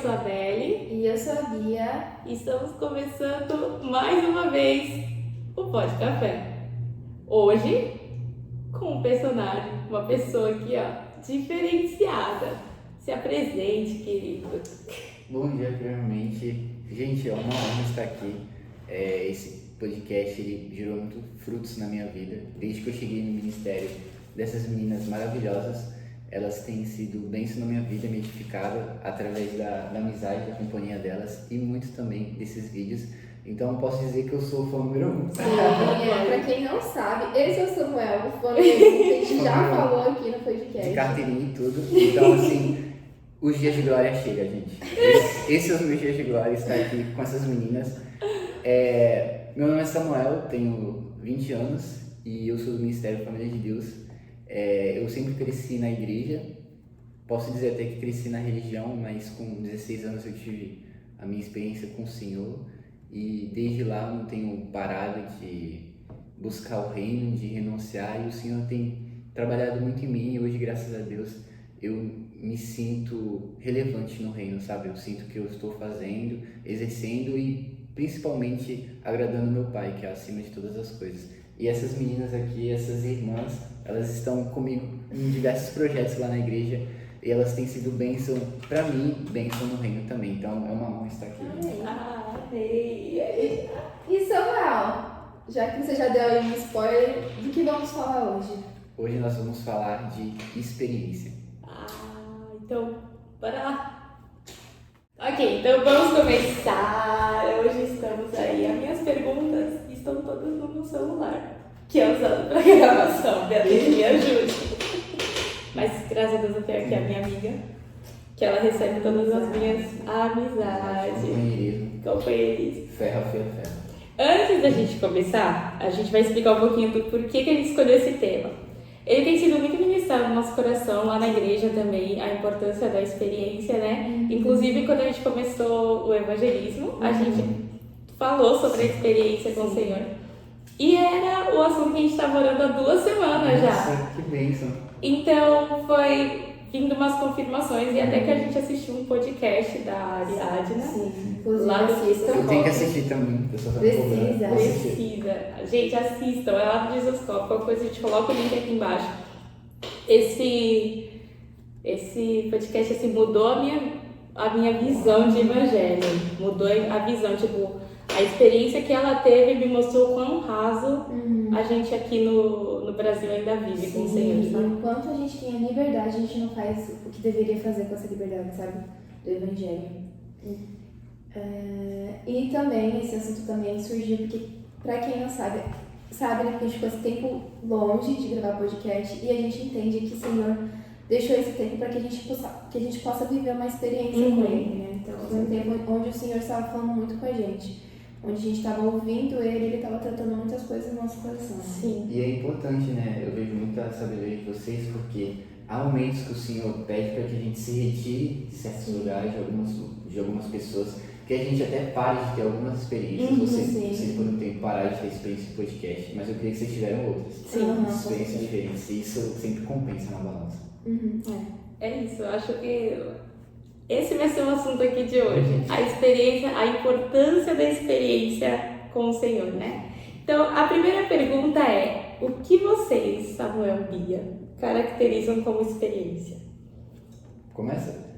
sou a Adele. E eu sou a Bia. E estamos começando mais uma vez o Pod Café. Hoje, com um personagem, uma pessoa aqui, ó, diferenciada. Se apresente, querido. Bom dia, primeiramente. Gente, é uma honra estar aqui. Esse podcast ele gerou muitos frutos na minha vida. Desde que eu cheguei no ministério dessas meninas maravilhosas, elas têm sido bênção na minha vida, me edificado através da amizade, da companhia delas e muito também desses vídeos. Então, posso dizer que eu sou o fã número 1. Sim, pra quem não sabe, esse é o Samuel, o fã número 1, que a gente já falou aqui no podcast. De carteirinha e tudo. Então, assim, os dias de glória chegam, gente. Esse é os meus dias de glória, estar aqui com essas meninas. Meu nome é Samuel, tenho 20 anos e eu sou do Ministério Família de Deus. Eu sempre cresci na igreja, posso dizer até que cresci na religião, mas com 16 anos eu tive a minha experiência com o Senhor e desde lá eu não tenho parado de buscar o reino, de renunciar, e o Senhor tem trabalhado muito em mim e hoje, graças a Deus, eu me sinto relevante no reino, sabe? Eu sinto que eu estou fazendo, exercendo e principalmente agradando meu Pai, que é acima de todas as coisas. E essas meninas aqui, essas irmãs, elas estão comigo em diversos projetos lá na igreja e elas têm sido bênção para mim, bênção no reino também. Então é uma honra estar aqui. Amém. E Samuel, já que você já deu aí um spoiler, do que vamos falar hoje? Hoje nós vamos falar de experiência. Então, bora lá. Ok, então vamos começar. Hoje estamos aí. As minhas perguntas estão todas no meu celular, que é usado para gravação. Beatriz, me ajude. Mas graças a Deus eu tenho aqui a minha amiga, que ela recebe todas as minhas amizades, companheirismo. Ferro. Antes da gente começar, a gente vai explicar um pouquinho do porquê que a gente escolheu esse tema. Ele tem sido muito ministrado no nosso coração, lá na igreja também, a importância da experiência, né? Inclusive, quando a gente começou o evangelismo, a gente falou sobre a experiência com o Senhor. E era o assunto que a gente estava orando há 2 semanas já. Nossa, que bênção. Então, foi vindo umas confirmações e até que a gente assistiu um podcast da Ariadna. Sim, inclusive Lá do assistam. Eu tenho que assistir também. Eu só tô Precisa. cobrando. Vou assistir. Precisa. Gente, assistam. É lá do Jesus Cop. Qualquer coisa a gente coloca o link aqui embaixo. Esse podcast assim, mudou a minha visão de evangelho. Mudou a visão, tipo, a experiência que ela teve me mostrou quão raso a gente aqui no Brasil ainda vive com o Senhor, sabe? Enquanto a gente tem a liberdade, a gente não faz o que deveria fazer com essa liberdade, sabe? Do evangelho. E também, esse assunto também surgiu porque, pra quem não sabe, né, que a gente ficou esse tempo longe de gravar podcast e a gente entende que o Senhor deixou esse tempo para que a gente possa viver uma experiência com Ele, né? Então, foi um tempo onde o Senhor estava falando muito com a gente, onde a gente estava ouvindo Ele estava tratando muitas coisas no nosso coração. Sim. E é importante, né? Eu vejo muita sabedoria de vocês, porque há momentos que o Senhor pede para que a gente se retire de certos lugares, de algumas pessoas, que a gente até pare de ter algumas experiências. Vocês por um tempo pararam de ter experiência de podcast, mas eu queria que vocês tiveram outras. Sim. Experiências diferentes. E isso sempre compensa na balança. É isso, eu acho que esse vai ser o assunto aqui de hoje. A experiência, a importância da experiência com o Senhor, né? Então, a primeira pergunta é: o que vocês, Samuel e Bia, caracterizam como experiência? Começa?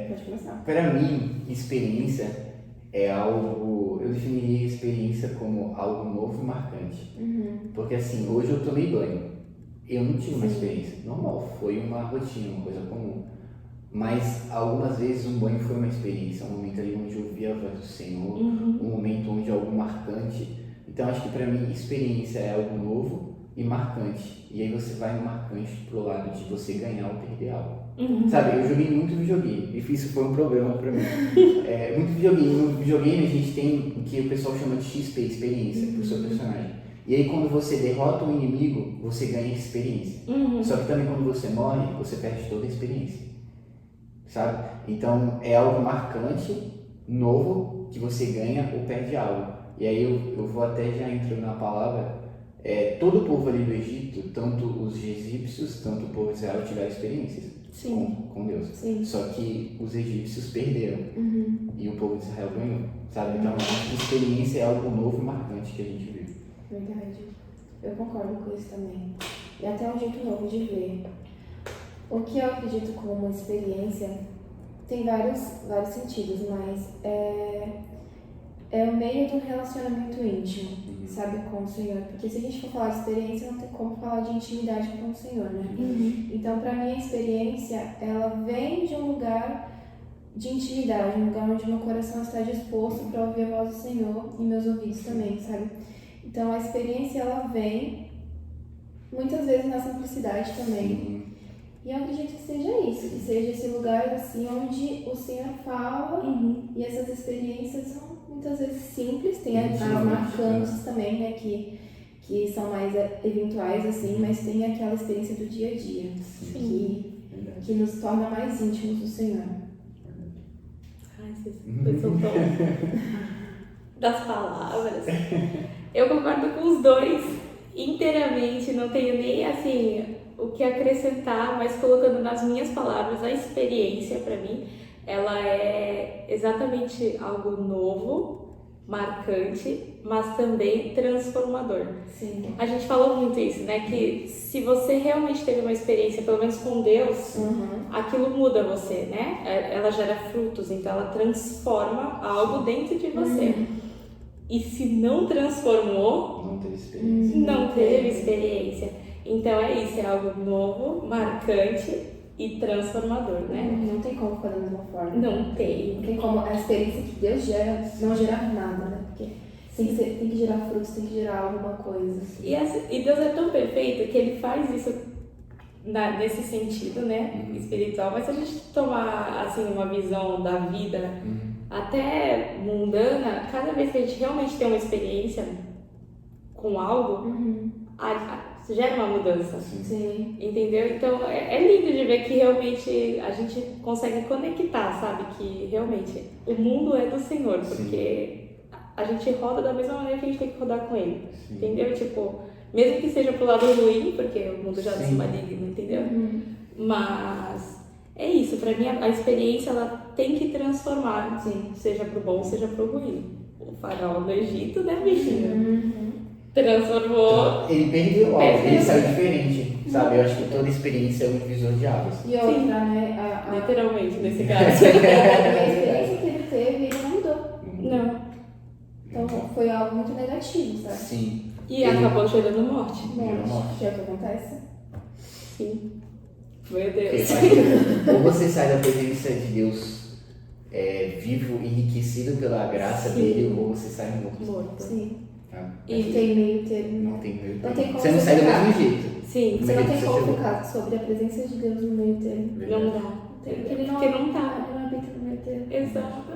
Pode começar. Para mim, experiência é algo... Eu definiria experiência como algo novo e marcante. Porque assim, hoje eu tomei banho. Eu não tive uma experiência normal, foi uma rotina, uma coisa comum. Mas algumas vezes um banho foi uma experiência, um momento ali onde eu ouvi a voz do Senhor, um momento onde algo marcante. Então acho que para mim experiência é algo novo e marcante. E aí você vai no marcante pro lado de você ganhar ou perder algo. Sabe, eu joguei muito videogame, e isso foi um problema para mim. Muito videogame. No videogame a gente tem o que o pessoal chama de XP, experiência, pro seu personagem. E aí quando você derrota um inimigo, você ganha experiência. Só que também quando você morre, você perde toda a experiência. Sabe? Então é algo marcante, novo, que você ganha ou perde algo. E aí eu vou até já entrando na palavra, todo o povo ali do Egito, tanto os egípcios, tanto o povo de Israel tiveram experiências. com Deus. Sim. Só que os egípcios perderam e o povo de Israel ganhou, sabe? Então, a experiência é algo novo e marcante que a gente vive. Verdade. Eu concordo com isso também. E até um jeito novo de ver. O que eu acredito como uma experiência tem vários sentidos, mas é o meio de um relacionamento íntimo, sabe, com o Senhor. Porque se a gente for falar de experiência, não tem como falar de intimidade com o Senhor, né? Então, pra mim, a experiência, ela vem de um lugar de intimidade, um lugar onde meu coração está disposto para ouvir a voz do Senhor e meus ouvidos também, sabe? Então, a experiência, ela vem muitas vezes na simplicidade também. E eu acredito que seja isso, que seja esse lugar assim onde o Senhor fala e essas experiências são muitas vezes simples, tem as marcantes também, né, que são mais eventuais assim, mas tem aquela experiência do dia a dia, que nos torna mais íntimos do Senhor. Ai, vocês são tão das palavras. Eu concordo com os dois inteiramente, não tenho nem assim o que acrescentar, mas colocando nas minhas palavras, a experiência para mim, ela é exatamente algo novo, marcante, mas também transformador. Sim. A gente falou muito isso, né? Que se você realmente teve uma experiência, pelo menos com Deus, aquilo muda você, né? Ela gera frutos, então ela transforma algo dentro de você. E se não transformou, Não teve experiência. não teve experiência. Então é isso, é algo novo, marcante e transformador, né? Não tem como ficar da mesma forma. Não tem. Não tem como a experiência que Deus gera não gerar nada, né? Porque tem que gerar frutos, tem que gerar alguma coisa. E Deus é tão perfeito que Ele faz isso nesse sentido, né? Espiritual. Mas se a gente tomar assim, uma visão da vida até mundana, cada vez que a gente realmente tem uma experiência com algo, gera uma mudança. Sim. Entendeu? Então é lindo de ver que realmente a gente consegue conectar, sabe? Que realmente o mundo é do Senhor, porque a gente roda da mesma maneira que a gente tem que rodar com Ele. Entendeu? Tipo, mesmo que seja pro lado ruim, porque o mundo já se maligno, entendeu? Mas é isso, pra mim a experiência ela tem que transformar, seja pro bom, seja pro ruim. O faraó do Egito, né, bichinho? Transformou. Ele perdeu algo, ele saiu diferente, sabe? Eu acho que toda experiência é um divisor de águas. E outra, né? Literalmente, nesse caso. A experiência que ele teve, ele não mudou. Não. Então foi algo muito negativo, sabe? Sim. E acabou gerando morte. Que é o que acontece? Sim. Meu Deus. Ou você sai da presença de Deus vivo, enriquecido pela graça dele, ou você sai morto. Sim. E não tem meio termo. Não tem meio Não termo. tem como Você não sai do mesmo jeito. Sim. Você não tem como ficar sobre a presença de Deus no meio termo. Não dá. Porque ele não tá. Ele não habita no meio termo. Exatamente.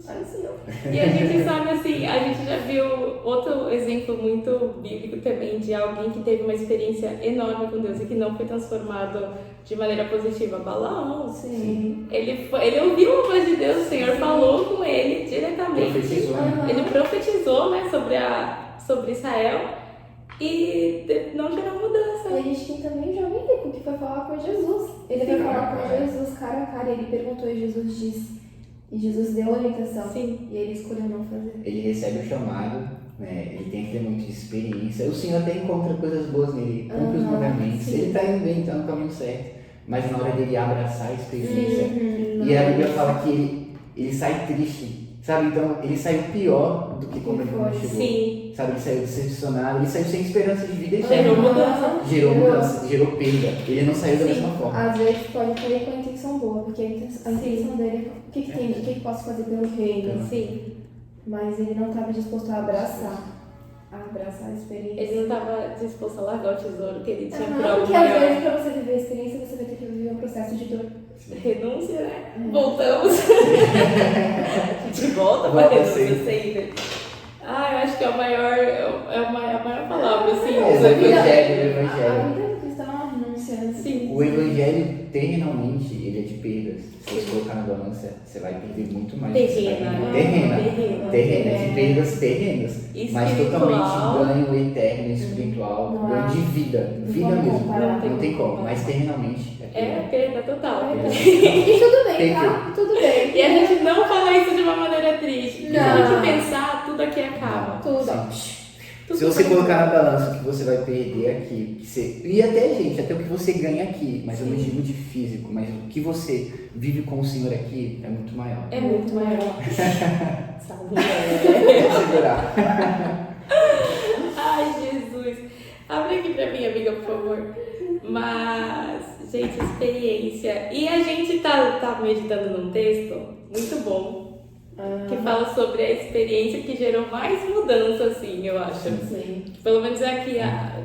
Assim, E a gente sabe assim, a gente já viu outro exemplo muito bíblico também de alguém que teve uma experiência enorme com Deus e que não foi transformado de maneira positiva. Balaão. Sim. Ele ouviu a voz de Deus, o Senhor falou com ele diretamente. Profetizou, né? Ele profetizou, né, sobre Israel e não gerou mudança. E a gente tem também o jovem rico que foi falar com Jesus. Ele foi falar com Jesus cara a cara e ele perguntou e Jesus disse. E Jesus deu orientação. Sim. E ele escolheu não fazer. Ele recebe o chamado, né? Ele tem que ter muita experiência. O Senhor até encontra coisas boas nele, cumpre os mandamentos. Ele está indo bem, está no caminho certo. Mas na hora dele abraçar a experiência. E a Bíblia fala que ele sai triste, sabe? Então ele saiu pior do que como ele chegou. Sim. Sabe? Ele saiu decepcionado, ele saiu sem esperança de vida Gerou eterna. mudança. Gerou mudança, gerou perda. Ele não saiu da mesma forma. Às vezes pode ter com a intenção boa, porque a intenção dele é o que tem, o que posso fazer pelo reino. Sim. Mas ele não estava disposto a abraçar a experiência. Ele não estava disposto a largar o tesouro que ele tinha para Porque às vezes para você viver a experiência você vai ter que viver um processo de dor. renúncia, né? Voltamos. De volta para renúncia sempre. Eu acho que é a maior palavra, assim. O evangelho. A vida do cristão é uma renúncia. Sim. O evangelho, terrenalmente, ele é de perdas. Se você colocar na balança, você vai perder muito mais. Terrena, de perdas terrenas. Mas totalmente ganho eterno, espiritual, ganho de vida. Vida mesmo. Não tem como. Mas terrenalmente é perda total. E tudo bem, tá? Tudo bem. E a gente não fala isso de uma maneira triste. Se a gente pensar, tudo aqui acaba. Se você colocar na balança o que você vai perder aqui, e até, gente, até o que você ganha aqui, mas eu não digo de físico, mas o que você vive com o Senhor aqui é muito maior. É muito maior. Sabe? Vou segurar. Ai, Jesus. Abre aqui pra mim, amiga, por favor. Mas, gente, experiência. E a gente tá meditando num texto muito bom. Que fala sobre a experiência que gerou mais mudança, assim, eu acho. Sim. Pelo menos é aqui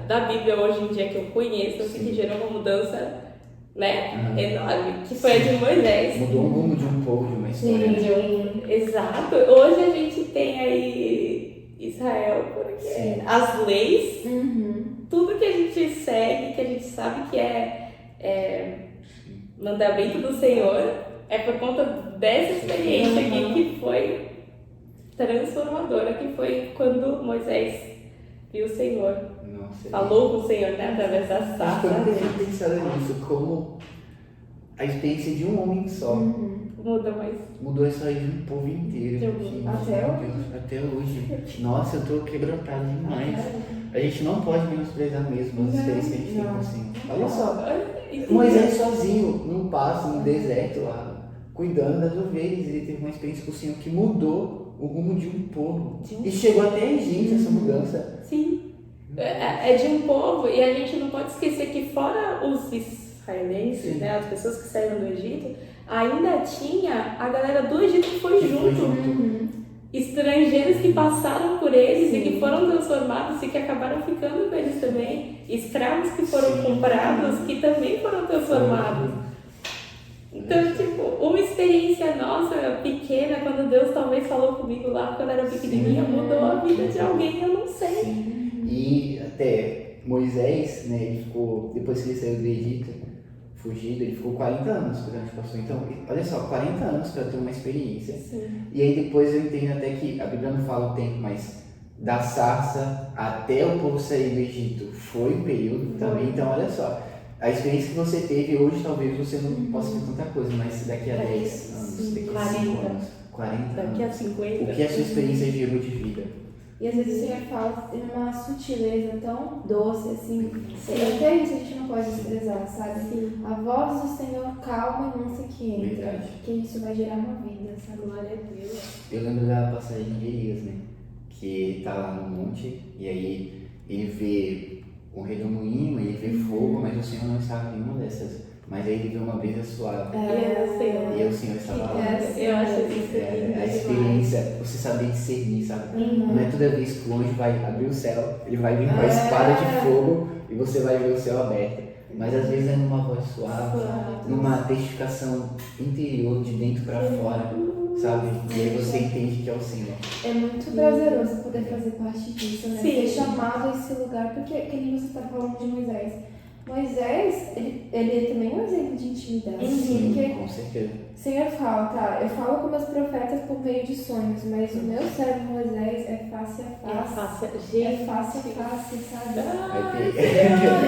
da Bíblia hoje em dia que eu conheço, assim, que gerou uma mudança, né, enorme. Que foi a de Moisés. Mudou o rumo de um povo, de uma história. Sim. Exato. Hoje a gente tem aí Israel, porque as leis, tudo que a gente segue, que a gente sabe que é mandamento do Senhor. É por conta dessa experiência aqui que foi transformadora, que foi quando Moisés viu o Senhor. Nossa, falou com o Senhor, né, através da sarça. Eu nunca tinha pensado nisso, como a experiência de um homem só mudou a história de um povo inteiro. Até hoje. Nossa, eu tô quebrantado demais. A gente não pode menosprezar mesmo as experiências que a gente tem com o Senhor. Olha só, Moisés sozinho, num pasto, no deserto lá, cuidando das ovelhas, ele teve uma experiência com o Senhor que mudou o rumo de um povo. E chegou até a gente essa mudança. Sim. É de um povo, e a gente não pode esquecer que fora os israelenses, né, as pessoas que saíram do Egito, ainda tinha a galera do Egito que foi junto. Estrangeiros que passaram por eles e que foram transformados e que acabaram ficando com eles também. Escravos que foram comprados que também foram transformados. Então, tipo, uma experiência nossa, pequena, quando Deus talvez falou comigo lá quando eu era pequenininha, mudou a vida de alguém, eu não sei. E até Moisés, né, ele ficou, depois que ele saiu do Egito, fugido, ele ficou 40 anos cuidando de pastor. Então, olha só, 40 anos para ter uma experiência. E aí depois eu entendo até que a Bíblia não fala o tempo, mas da sarça até o povo sair do Egito foi um período também. Então, olha só, a experiência que você teve hoje, talvez você não possa ter tanta coisa, mas daqui a 10 anos, daqui a 5 anos, 40 anos, daqui a 50, o que a sua experiência gerou de vida? E às vezes o Senhor fala em uma sutileza tão doce, assim, e até isso a gente não pode desprezar, sabe? A voz do Senhor calma e mansa que entra, porque isso vai gerar uma vida, sabe? Glória a Deus. Eu lembro da passagem de Elias, né? Que ele tá lá no monte e aí ele vê um redemoinho, ele vê fogo, mas o Senhor não estava em nenhuma dessas. Mas aí ele vê uma brisa suave. E o Senhor estava lá. Eu acho isso a experiência, você saber discernir, sabe? Não é toda vez que o anjo vai abrir o céu, ele vai vir com a espada de fogo e você vai ver o céu aberto. Mas às vezes é numa voz suave, numa testificação interior, de dentro para fora, sabe? E aí você entende que é o Senhor. É muito prazeroso poder fazer parte disso, né? Ser chamado a esse lugar, porque que nem você está falando de Moisés. Moisés, ele também é um exemplo de intimidade. Sim, com certeza. O Senhor fala, tá, eu falo com meus profetas por meio de sonhos, mas o meu servo Moisés é face a face. É face a face, sabe?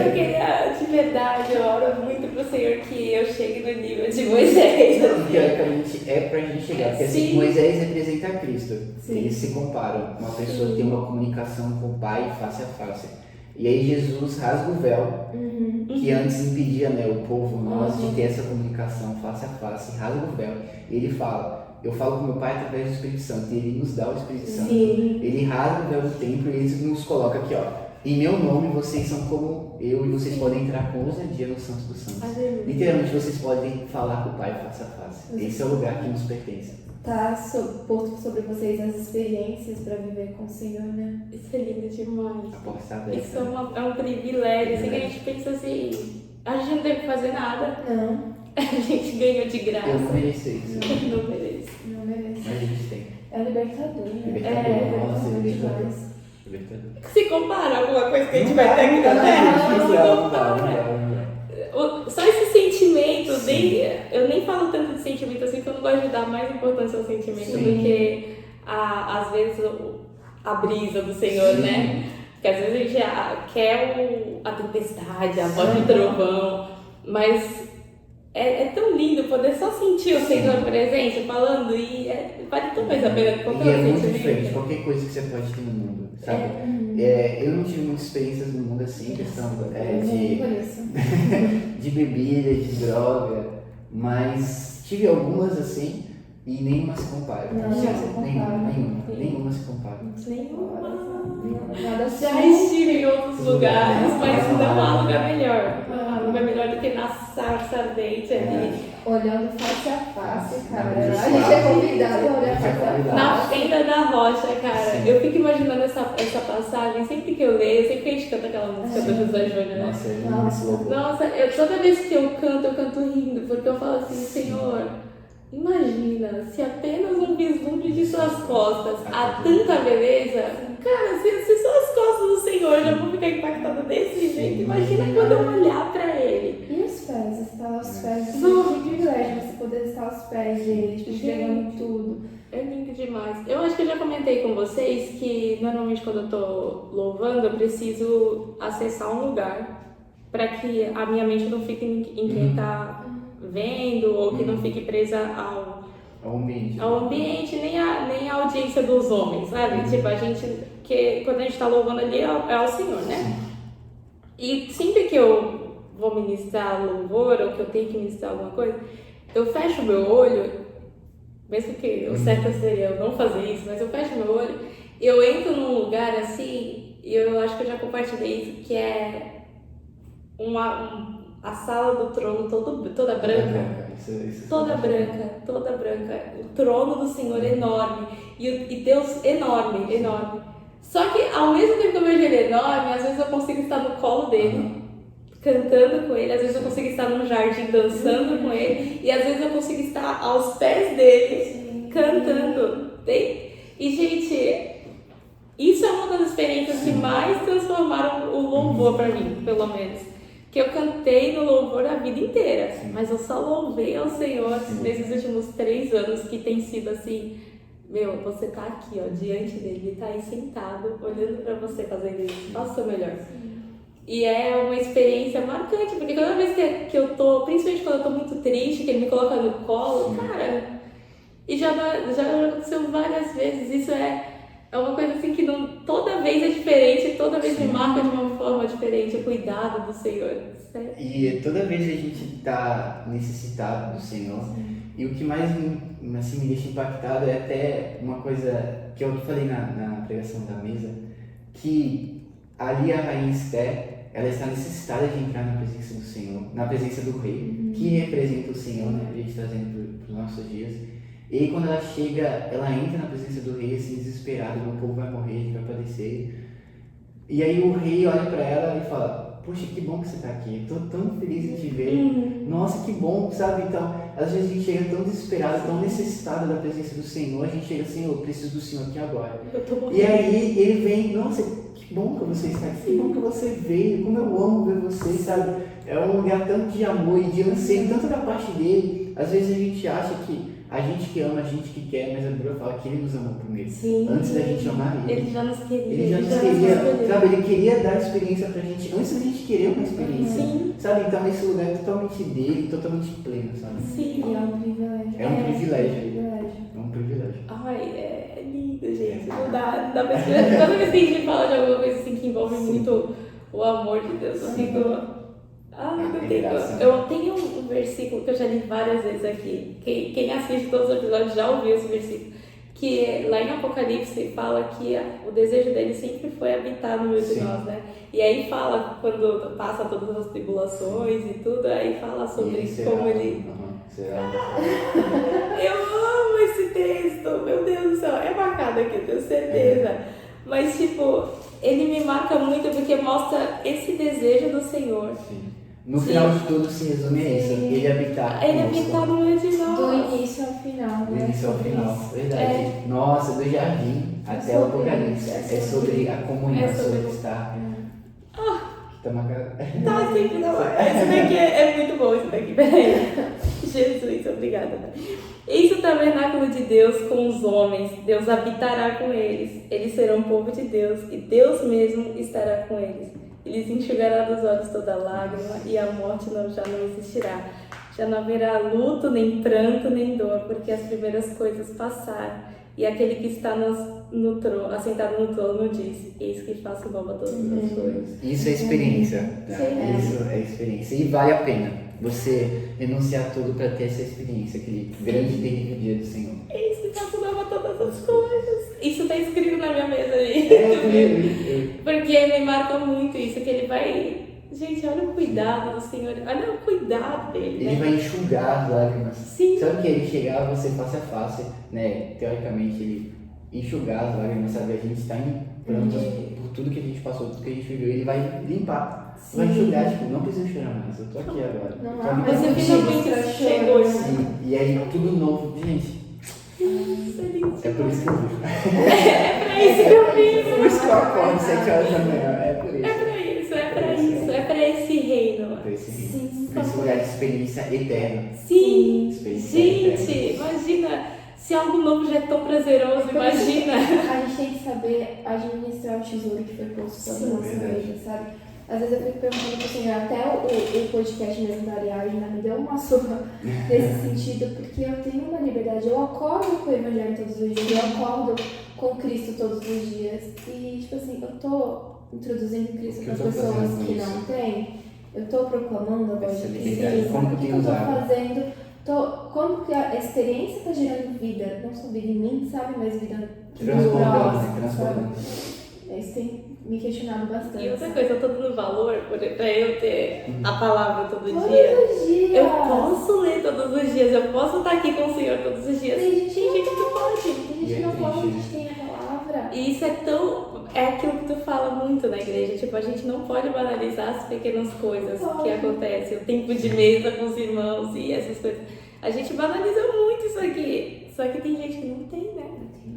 Eu queria, de verdade, eu oro muito pro Senhor que eu chegue no nível de Moisés. Teoricamente é pra gente chegar, porque assim, Moisés representa Cristo. Eles se comparam. Uma pessoa que tem uma comunicação com o Pai face a face. E aí Jesus rasga o véu, que antes impedia, né, o povo, nós, de ter essa comunicação face a face, rasga o véu. E ele fala, eu falo com meu Pai através do Espírito Santo, e ele nos dá o Espírito Santo. Ele rasga o véu do templo e ele nos coloca aqui, ó, em meu nome vocês são como eu, e vocês podem entrar com ousadia no Santo dos Santos. Literalmente vocês podem falar com o Pai face a face. Esse é o lugar que nos pertence. Tá posto sobre vocês as experiências para viver com o Senhor, né? Isso é lindo demais. A porta está aberta. Isso é um privilégio. Assim, que a gente pensa assim, a gente não deve fazer nada. Não. A gente ganhou de graça. Eu não mereço isso. Não mereço. Não merece. Mas a gente tem. É libertador, né? Libertador demais. Libertador. Se compara alguma coisa que a gente vai ter aqui na Terra, não dá. só esse sentimento, eu nem falo tanto de sentimento assim, porque eu não gosto de dar mais importância ao sentimento do que, às vezes, a brisa do Senhor, né? Porque às vezes a gente quer a tempestade, a voz do trovão, mas é tão lindo poder só sentir o Senhor presente, falando, e vale tão mais a pena que qualquer outro sentimento. É muito diferente, qualquer coisa que você pode ter no mundo, sabe? Eu não tive muitas experiências no mundo assim, questão de bebida, de droga, mas tive algumas assim e nenhuma se compara. Nenhuma se compara. Nada Já estive em outros lugares, mas não há lugar melhor. Não há lugar melhor do que na sarça ardente ali. Olhando face a face, cara. A gente é convidado a olhar face a face. Na fenda da rocha, cara. Eu fico imaginando essa passagem, sempre que eu leio, sempre que a gente canta aquela música do José Júnior, né? Nossa, toda vez que eu canto rindo, porque eu falo assim, Senhor, imagina se apenas um vislumbre de suas costas há tanta beleza. Cara, se só as costas do Senhor já vão ficar impactadas desse jeito, imagina quando eu olhar pra Ele. E os pés, estar aos pés, que privilégio você poder estar aos pés dele, entregando tudo. É lindo demais. Eu acho que eu já comentei com vocês que normalmente quando eu tô louvando, eu preciso acessar um lugar para que a minha mente não fique em quem tá vendo ou que não fique presa ao ambiente, nem a audiência dos homens, sabe? Tipo, que quando a gente tá louvando ali é ao Senhor, né? E sempre que eu vou ministrar louvor ou que eu tenho que ministrar alguma coisa, eu fecho o meu olho, mesmo que o certo seria eu não fazer isso, mas eu fecho o meu olho, eu entro num lugar assim, e eu acho que eu já compartilhei isso, que é a sala do trono toda branca. Toda branca. O trono do Senhor enorme. E Deus enorme. Só que ao mesmo tempo que eu vejo ele enorme, às vezes eu consigo estar no colo dele, cantando com ele, às vezes eu consigo estar num jardim dançando com ele, e às vezes eu consigo estar aos pés dele, cantando. E, gente, isso é uma das experiências que mais transformaram o louvor pra mim, pelo menos. Que eu cantei no louvor a vida inteira, mas eu só louvei ao Senhor nesses últimos 3 anos, que tem sido assim, você tá aqui, ó, diante dele, ele tá aí sentado, olhando pra você fazendo isso, faça o seu melhor. E é uma experiência marcante, porque toda vez que eu tô, principalmente quando eu tô muito triste, que ele me coloca no colo, cara, e já aconteceu várias vezes, isso é uma coisa assim que toda vez é diferente, toda vez me marca de uma forma diferente, o cuidado do Senhor. Certo? E toda vez a gente está necessitado do Senhor, e o que mais me deixa impactado é até uma coisa que eu falei na pregação da mesa, que ali a rainha Esther, ela está necessitada de entrar na presença do Senhor, na presença do rei, que representa o Senhor, né, a gente trazendo para os nossos dias. E aí quando ela chega, ela entra na presença do rei assim, desesperada, meu povo vai morrer, a gente vai padecer. E aí o rei olha para ela e fala, poxa, que bom que você está aqui, estou tão feliz em te ver, nossa, que bom, sabe? Então, às vezes a gente chega tão desesperado, tão necessitado da presença do Senhor, a gente chega assim, eu preciso do Senhor aqui agora. E aí ele vem, nossa, que bom que você está aqui, que bom que você veio, como eu amo ver você, sabe? É um lugar tanto de amor e de anseio, tanto da parte dele. Às vezes a gente acha que a gente que ama, a gente que quer, mas a Bíblia fala que ele nos amou primeiro. Antes da gente amar ele. Ele já nos queria. Ele já nos queria, sabe? Ele queria dar experiência pra gente, antes da gente querer uma experiência. Sabe? Então esse lugar é totalmente dele, totalmente pleno, sabe? Sim. E é um privilégio. É um privilégio. É um privilégio. Ai, é lindo, gente. Não dá pra explicar. Toda vez que a gente fala de alguma coisa assim que envolve muito o amor de Deus, eu fico... Eu tenho um versículo que eu já li várias vezes aqui. Quem assiste todos os episódios já ouviu esse versículo. Que lá em Apocalipse fala que o desejo dele sempre foi habitar no meio de nós, né? E aí fala, quando passa todas as tribulações e tudo, aí fala sobre como ele... Eu amo esse texto, meu Deus do céu, é marcado aqui, eu tenho certeza. Mas, tipo, ele me marca muito porque mostra esse desejo do Senhor. No final de tudo se resume a isso, ele habitar no meio de nós. Do início ao final, Do início ao final, verdade. Nossa, do jardim até o Apocalipse. É sobre a comunhão, sobre estar. Tamancar. Tá sempre na hora. Esse daqui é muito bom, esse daqui. Peraí. Jesus, obrigada. Eis o tabernáculo de Deus com os homens. Deus habitará com eles. Eles serão povo de Deus e Deus mesmo estará com eles. Eles enxugará dos olhos toda lágrima e a morte já não existirá. Já não haverá luto, nem pranto, nem dor, porque as primeiras coisas passaram. E aquele que está no trono, assentado no trono diz: eis que faço nova todas as coisas. Isso é experiência. Tá? Sim. Isso é experiência. E vale a pena você renunciar tudo para ter essa experiência, aquele grande e terrível dia do Senhor. Eis que faço nova todas as coisas. Isso está escrito na minha mesa ali. Porque me marca muito isso, que ele vai. Gente, olha o cuidado do Senhor, olha o cuidado dele. Ele vai enxugar as lágrimas. Sim. Sabe que ele chegar você face a face, né? Teoricamente, ele enxugar as lágrimas, sabe? A gente está em prantos por tudo que a gente passou, tudo que a gente viveu. Ele vai limpar, vai enxugar, tipo, não precisa chorar mais, eu tô aqui agora. Não Tô há aqui mais Você pra finalmente chegou. Sim, e aí tudo novo. Gente, Isso é lindo. é por isso que eu vivo. É isso que eu vivo. Por isso que eu acordo 7 horas da manhã, é por isso. É pra isso, é pra isso, é pra esse reino. Por esse, Sim. por esse lugar de experiência eterna. Sim, Experiência gente, eterna. imagina, se algo novo já é tão prazeroso, imagina. A gente tem que saber administrar o tesouro que foi posto pela nossa verdade. vida, sabe? Às vezes eu fico perguntando pro Senhor, até o podcast mesmo da Ariadna me deu uma surra nesse sentido, porque eu tenho uma liberdade, eu acordo com o Evangelho todos os dias, eu acordo com Cristo todos os dias, e tipo assim, eu tô introduzindo Cristo para O que eu tô pessoas fazendo com que isso? não têm, eu tô proclamando a voz Essa de liberdade, Cristo, como o que que eu eu tô tenho usado? fazendo, como que a experiência tá gerando vida, não só vida em mim, sabe, mas vida no Transbordando, né? próximo, Transbordando. sabe? Isso tem me questionado bastante. E outra coisa, eu tô dando valor pra eu ter a palavra todo Todos dia. os dias. Eu posso ler todos os dias, eu posso estar aqui com o Senhor todos os dias. Tem gente que que pode, tem gente E que é não pode, a triste, gente tem a palavra. E isso é tão. É aquilo que tu fala muito na igreja. Tipo, a gente não pode banalizar as pequenas coisas que acontecem. O tempo de mesa com os irmãos e essas coisas. A gente banaliza muito isso aqui. Só que tem gente que não tem, né?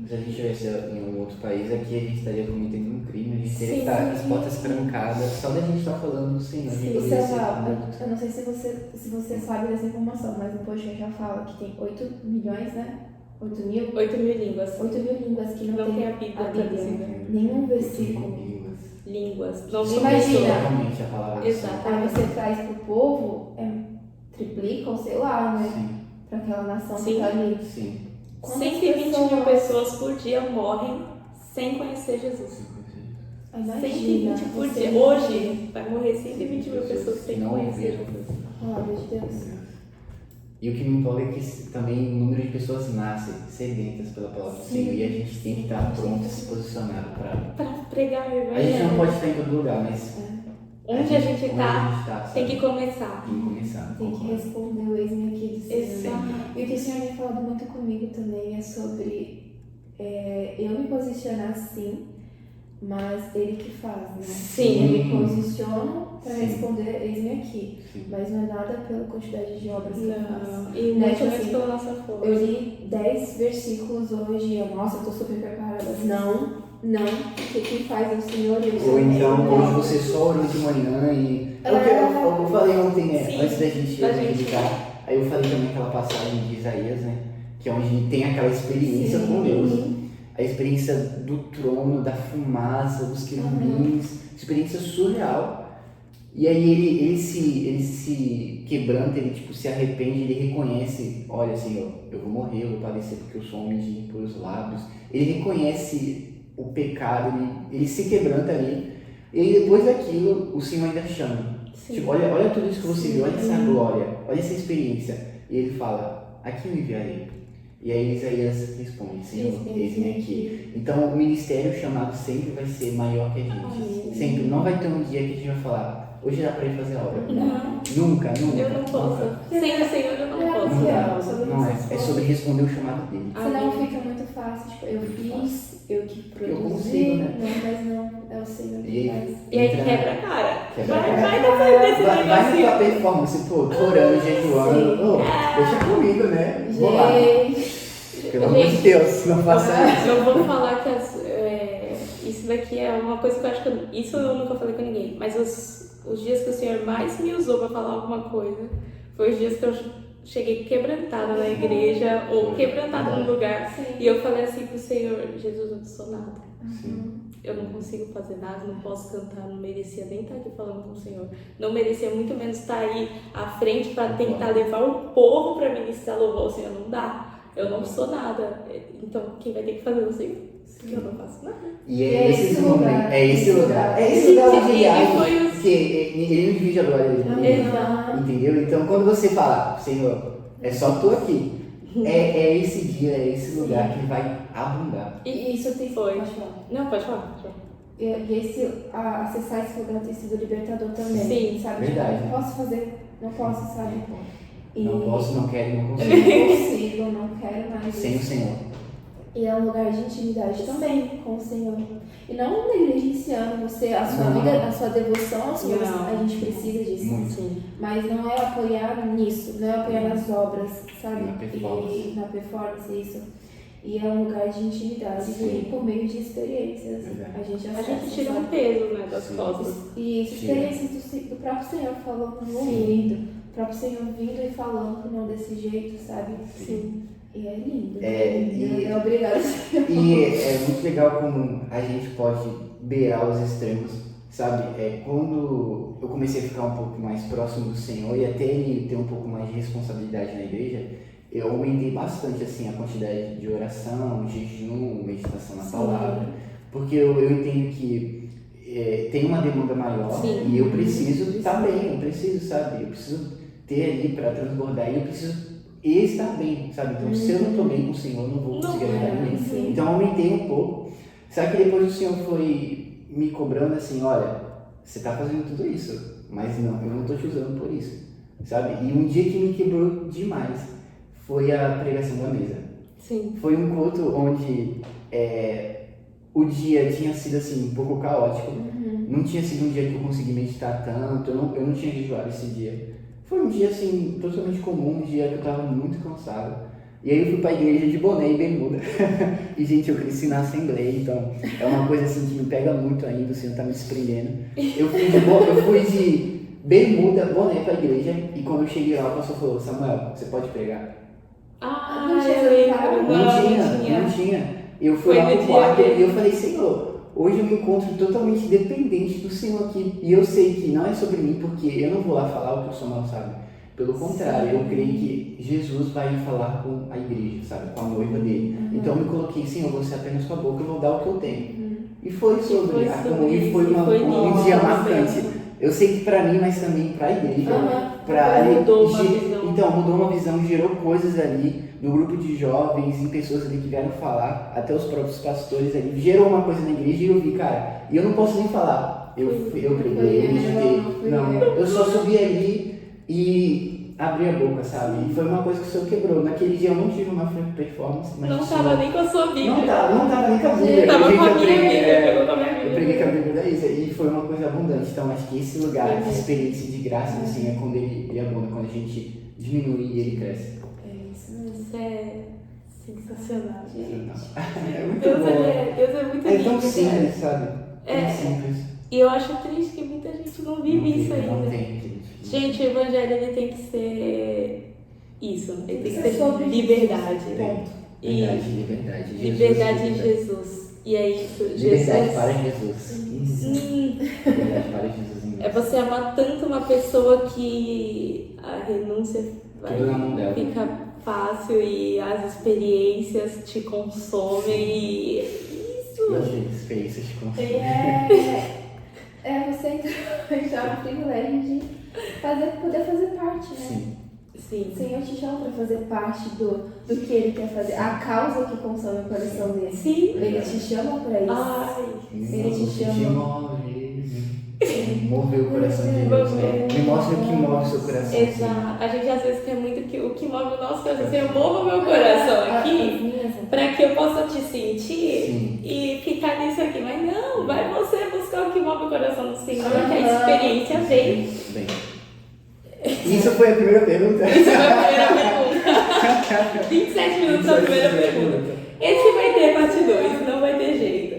Se a gente estivesse em um outro país, aqui a gente estaria cometendo um crime, a gente teria que Sim. estar com as portas trancadas, só da gente estar falando do Senhor. A gente Isso poderia é ser uma, morto. eu não sei se você sabe dessa informação, mas no podcast já fala que tem 8 milhões, né? 8 mil? 8 mil línguas. 8 mil línguas que não, Não tem tem a Bíblia traduzida. nenhum versículo. Línguas. Não Imagina. Totalmente a palavra do Exato. Senhor. Aí você traz pro povo, triplica ou sei lá, né? Sim, Pra aquela nação Sim. que tá ali. sim. Quantas 120 mil pessoas por dia morrem sem conhecer Jesus. Imagina, 120 por você dia. Hoje vai morrer 120 mil pessoas sem Não conhecer ouviram. Jesus. a palavra de Deus. E o que me empolga é que também o número de pessoas nascem sedentas pela palavra do Sim. Senhor e a gente tem que estar pronto, se posicionado para. Pra pregar o A gente não evangelho. pode estar em todo lugar, mas Onde a gente onde tá, a gente tá, tem sabe? que começar. Tem que começar. Tem que responder o ex-me aqui do Senhor. Exato. E o que o Senhor tem falado muito comigo também é sobre eu me posicionar sim, mas Ele que faz, né? Sim. Eu me posiciono para Sim. responder eis-me aqui, Sim. mas não é nada pela quantidade de obras que eu faço. Não. E Né, muito tipo menos assim, pela nossa força. Eu li 10 versículos hoje e nossa, eu tô super preparada. Não, porque quem faz é o Senhor e eu Ou então, não. hoje você só orou de manhã e. Eu falei ontem, né? Sim, Antes da gente da gente. meditar, aí eu falei também aquela passagem de Isaías, né? Que é onde tem aquela experiência com Deus. A experiência do trono, da fumaça, dos querubins, experiência surreal. E aí ele se quebranta, ele tipo, se arrepende, ele reconhece, olha Senhor, eu vou morrer, eu vou padecer porque eu sou homem de impuros lábios. Ele reconhece o pecado, ele se quebranta ali. E aí depois daquilo, o Senhor ainda chama. Sim. Tipo, olha tudo isso que você viu, olha essa glória, olha essa experiência. E ele fala, aqui eu enviarei. E aí Isaías responde, Senhor, eis-me aqui. Então o ministério chamado sempre vai ser maior que a gente. Sempre. Não vai ter um dia que a gente vai falar, hoje dá pra ir fazer a obra. Não. Nunca. Eu não posso. Sem o Senhor eu não posso. Não é. É sobre responder o chamado dele. Senão fica muito fácil, tipo, eu fiz, eu que produzi, consigo, né? não, mas não, é o Senhor E que aí, faz. E aí entra- quebra a cara. Quebra a Vai cara. dar certo desse Vai na tua negocinho. performance, pô, tô orando, jejuando. Ô, deixa comigo, né? Vou lá. Gente, Pelo amor de Deus, não faça isso. Eu vou falar que isso daqui é uma coisa que eu acho que isso eu nunca falei com ninguém, mas os dias que o Senhor mais me usou para falar alguma coisa foi os dias que eu cheguei quebrantada na igreja ou quebrantada no lugar. Sim. E eu falei assim pro Senhor: Jesus, eu não sou nada. Sim. Eu não consigo fazer nada, não posso cantar, não merecia nem estar aqui falando com o Senhor. Não merecia muito menos estar aí à frente para tentar levar o povo para ministrar louvor ao Senhor. Não dá. Eu não sou nada. Então, quem vai ter que fazer é o Senhor? Porque eu não faço nada. E é esse lugar. É esse lugar. É esse lugar onde ele age, porque ele não divide a glória dele. Exato. Entendeu? Então, quando você fala, Senhor, é só tu aqui. É esse dia, é esse lugar que vai abundar. E isso tem sido. Foi. Pode falar. Não, pode falar. E acessar esse lugar tem sido libertador também. Sim. Sabe? Verdade. Tipo, não posso fazer, não posso, sabe? Não posso, não quero, não Eu consigo. não consigo, não quero mais. Sem o isso. Senhor. E é um lugar de intimidade também com o Senhor. E não negligenciando você, a sua Não. vida, a sua devoção ao Senhor. Não. A gente precisa disso. Muito. Sim. Mas não é apoiar nisso, não é apoiar nas obras, sabe? Na performance. E na performance, isso. E é um lugar de intimidade Sim. e por meio de experiências. Verdade. A gente A acessa, gente tira um sabe? peso, né, das Sim. costas. E experiências do próprio Senhor falando no ouvido. O próprio Senhor vindo e falando não desse jeito, sabe? Sim. E é lindo. E- Obrigada. E é muito legal como a gente pode beirar os extremos, sabe? Quando eu comecei a ficar um pouco mais próximo do Senhor e até ele ter um pouco mais de responsabilidade na igreja, eu aumentei bastante assim a quantidade de oração, jejum, meditação na palavra, porque eu entendo que tem uma demanda maior. Sim. E eu preciso estar bem, eu preciso, sabe? Eu preciso ter ali para transbordar e eu preciso estar bem, sabe? Então, se eu não estou bem com o Senhor, eu não vou conseguir ajudar ninguém. Sim. Então, eu aumentei um pouco. Só que depois o Senhor foi me cobrando assim: olha, você está fazendo tudo isso, mas não, eu não estou te usando por isso, sabe? E um dia que me quebrou demais foi a pregação da mesa. Sim. Foi um culto onde o dia tinha sido assim um pouco caótico. Não tinha sido um dia que eu consegui meditar tanto, eu não tinha jejuado esse dia. Foi um dia assim, totalmente comum, um dia que eu tava muito cansado. E aí eu fui pra igreja de boné e bermuda. E gente, eu cresci na Assembleia, então é uma coisa assim que me pega muito ainda, o Senhor tá me desprendendo. Eu fui de bermuda, boné pra igreja, e quando eu cheguei lá, o pastor falou: Samuel, você pode pregar? Ah, Não tinha eu lembro. celular? Não tinha. Eu Foi fui lá no pro dia quarto mesmo. e eu falei: Senhor, hoje eu me encontro totalmente dependente do Senhor aqui. E eu sei que não é sobre mim, porque eu não vou lá falar o que o Samuel sabe. Pelo contrário, eu creio que Jesus vai falar com a igreja, sabe? Com a noiva dele. Então eu me coloquei: Senhor, você apenas sua boca, eu vou dar o que eu tenho. E foi sobre a comunhão, e foi um dia marcante. Eu sei que pra mim, mas também pra igreja. Mudou uma visão. Então, mudou uma visão, gerou coisas ali no grupo de jovens e pessoas ali que vieram falar, até os próprios pastores ali. Gerou uma coisa na igreja e eu vi, cara, e eu não posso nem falar. Eu preguei, eu meditei. Não, eu só subi ali e abri a boca, sabe? E foi uma coisa que o Senhor quebrou. Naquele dia eu não tive uma performance, mas Não o Senhor- tava nem com a sua Bíblia. Não tava nem com a Bíblia. Tava Eu com a preguei- minha Bíblia, pegou com a minha Bíblia. eu preguei com a Bíblia da Isa e foi uma coisa abundante. Então acho que esse lugar de experiência de graça assim, é quando ele abunda, quando a gente diminui e ele cresce. É isso mesmo. Isso é sensacional. É muito Deus bom. é muito É lindo. tão cara. simples, sabe? É. Tão simples. E eu acho triste que muita gente não vive isso ainda. Não tem, gente. Gente, o evangelho ele tem que ser isso, ele tem que Tem que ser ser sobre liberdade. Tem. E Liberdade. liberdade em Jesus. E é isso, Liberdade Jesus. para Jesus. Liberdade para Jesus em É você amar tanto uma pessoa que a renúncia vai Tudo na mão dela. ficar fácil e as experiências te consomem e isso. Eu achei experiências com Você entrar no privilégio de poder fazer parte, né? Sim. Sim. O Senhor te chama para fazer parte do que Ele quer fazer, a causa que consome o coração dele. Sim. Ele te chama para isso. Ai, Ele te Te chama. move o coração dele. Me mostra o que move o seu coração. exato. A gente às vezes quer muito que o que move o nosso coração, Senhor, mova o meu coração aqui, para que eu possa te sentir Sim. e ficar nisso aqui. Mas não, vai você buscar o que move o coração do Senhor, que a experiência vem. Bem. Isso foi a primeira pergunta. Isso foi a primeira pergunta. 27 minutos a primeira pergunta. Esse vai ter parte 2, não vai ter jeito.